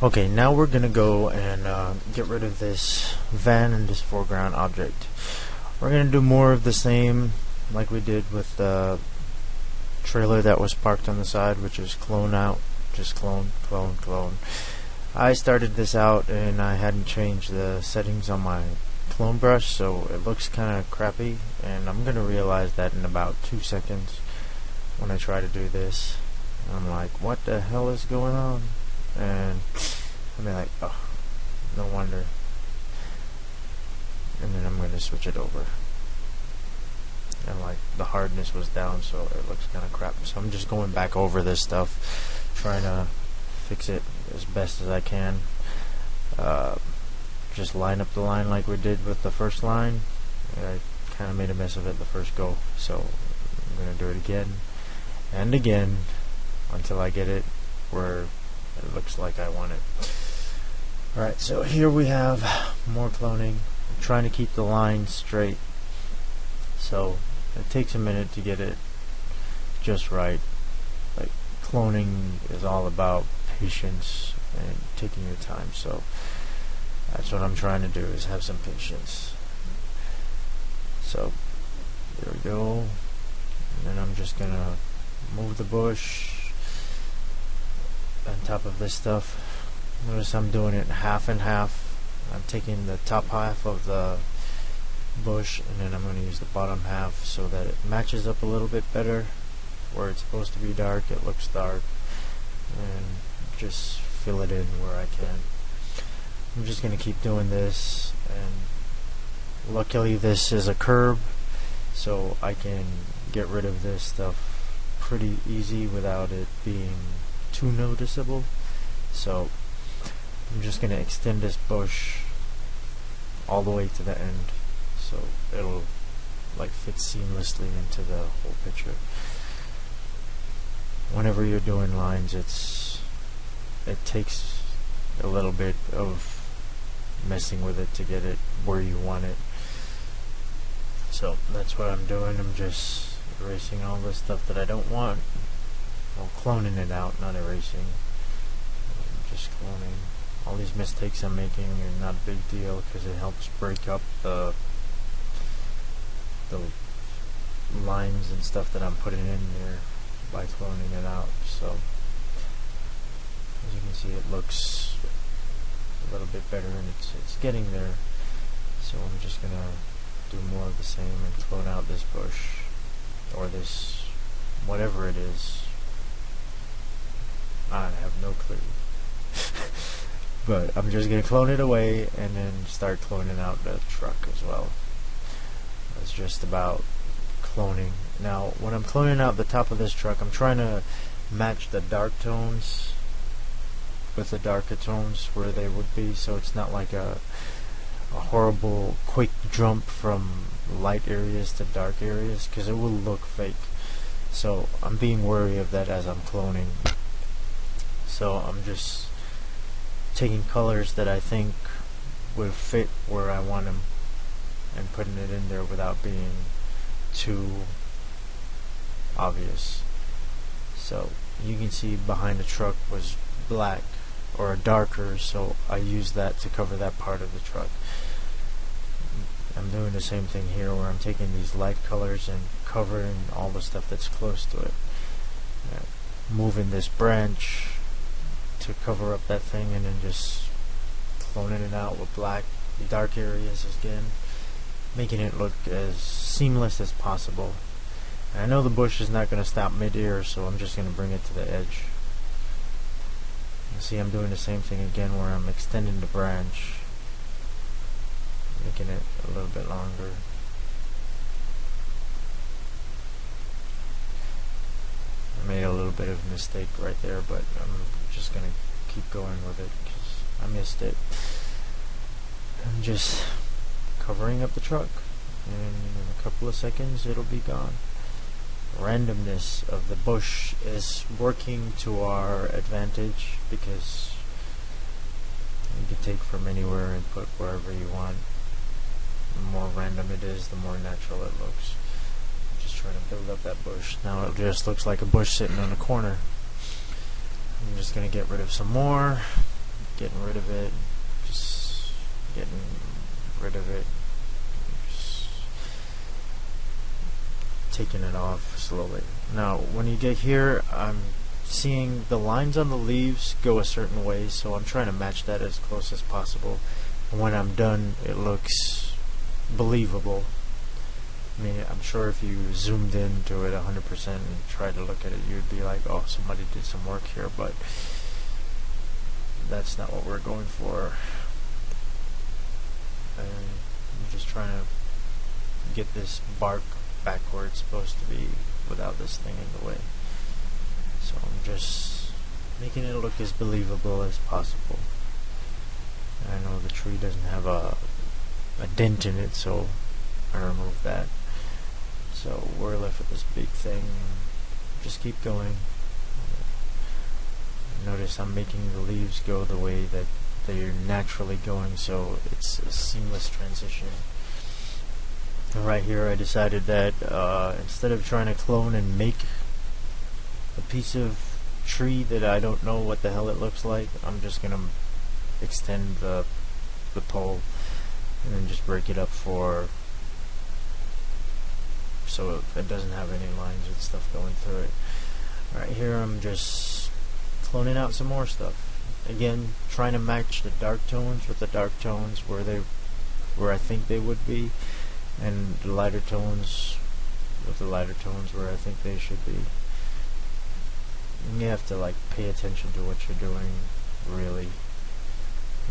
Okay, now we're gonna go and get rid of this van and this foreground object. We're gonna do more of the same like we did with the trailer that was parked on the side, which is clone out, just clone, clone, clone. I started this out and I hadn't changed the settings on my clone brush, so it looks kinda crappy, and I'm gonna realize that in about 2 seconds when I try to do this. I'm like, what the hell is going on? And I'll be like, oh, no wonder. And then I'm going to switch it over. And like the hardness was down, so it looks kind of crap. So I'm just going back over this stuff, trying to fix it as best as I can. Just line up the line like we did with the first line. I kind of made a mess of it the first go, so I'm going to do it again and again until I get it where it looks like I want it. Alright, so here we have more cloning. I'm trying to keep the line straight, so it takes a minute to get it just right. Like, cloning is all about patience and taking your time, so that's what I'm trying to do, is have some patience. So there we go, and then I'm just gonna move the bush on top of this stuff. Notice I'm doing it half and half. I'm taking the top half of the bush and then I'm going to use the bottom half so that it matches up a little bit better. Where it's supposed to be dark, it looks dark, and just fill it in where I can. I'm just going to keep doing this, and luckily this is a curb, so I can get rid of this stuff pretty easy without it being too noticeable. So I'm just going to extend this bush all the way to the end, so it'll like fit seamlessly into the whole picture. Whenever you're doing lines, it takes a little bit of messing with it to get it where you want it. So that's what I'm doing. I'm just erasing all the stuff that I don't want. Well, cloning it out, not erasing. Just cloning. All these mistakes I'm making are not a big deal because it helps break up the lines and stuff that I'm putting in there by cloning it out. So as you can see, it looks a little bit better, and it's getting there. So I'm just gonna do more of the same and clone out this bush, or this whatever it is. I have no clue. But I'm just going to clone it away and then start cloning out the truck as well. It's just about cloning. Now, when I'm cloning out the top of this truck, I'm trying to match the dark tones with the darker tones where they would be, so it's not like a horrible quick jump from light areas to dark areas, because it will look fake. So I'm being wary of that as I'm cloning. So I'm just taking colors that I think will fit where I want them and putting it in there without being too obvious. So you can see behind the truck was black or darker, so I used that to cover that part of the truck. I'm doing the same thing here where I'm taking these light colors and covering all the stuff that's close to it. Moving this branch to cover up that thing, and then just cloning it out with black dark areas again, making it look as seamless as possible. And I know the bush is not going to stop mid-air, so I'm just going to bring it to the edge. You see, I'm doing the same thing again where I'm extending the branch, making it a little bit longer. I made a little bit of a mistake right there, but I'm just going to keep going with it because I missed it. I'm just covering up the truck, and in a couple of seconds it'll be gone. Randomness of the bush is working to our advantage because you can take from anywhere and put wherever you want. The more random it is, the more natural it looks. Just trying to build up that bush. Now it just looks like a bush sitting on a corner. I'm just going to get rid of some more. getting rid of it, just getting rid of it, just taking it off slowly. Now when you get here, I'm seeing the lines on the leaves go a certain way, so I'm trying to match that as close as possible. And when I'm done, it looks believable. I mean, I'm sure if you zoomed into it 100% and tried to look at it, you'd be like, oh, somebody did some work here, but that's not what we're going for. And I'm just trying to get this bark back where it's supposed to be without this thing in the way. So I'm just making it look as believable as possible. I know the tree doesn't have a dent in it, so I removed that. So we're left with this big thing. Just keep going. Notice I'm making the leaves go the way that they're naturally going, so it's a seamless transition. And right here I decided that instead of trying to clone and make a piece of tree that I don't know what the hell it looks like, I'm just gonna extend the pole and then just break it up so it doesn't have any lines and stuff going through it. Right here I'm just cloning out some more stuff. Again, trying to match the dark tones with the dark tones where I think they would be, and the lighter tones with the lighter tones where I think they should be. You have to like pay attention to what you're doing, really,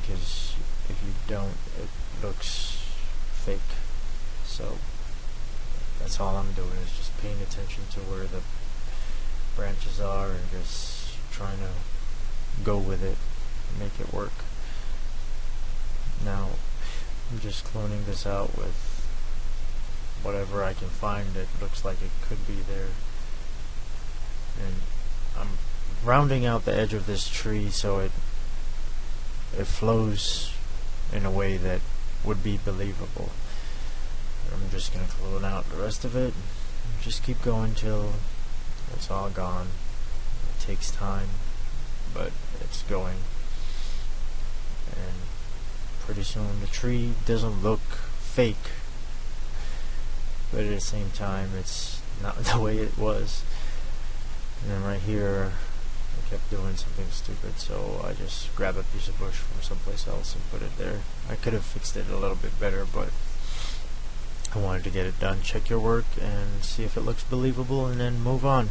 because if you don't, it looks fake. So that's all I'm doing, is just paying attention to where the branches are and just trying to go with it and make it work. Now I'm just cloning this out with whatever I can find that looks like it could be there, and I'm rounding out the edge of this tree so it flows in a way that would be believable. I'm just going to clone out the rest of it and just keep going till it's all gone. It takes time, but it's going, and pretty soon the tree doesn't look fake, but at the same time it's not the way it was. And then right here I kept doing something stupid, so I just grabbed a piece of bush from someplace else and put it there. I could have fixed it a little bit better, but I wanted to get it done. Check your work and see if it looks believable, and then move on.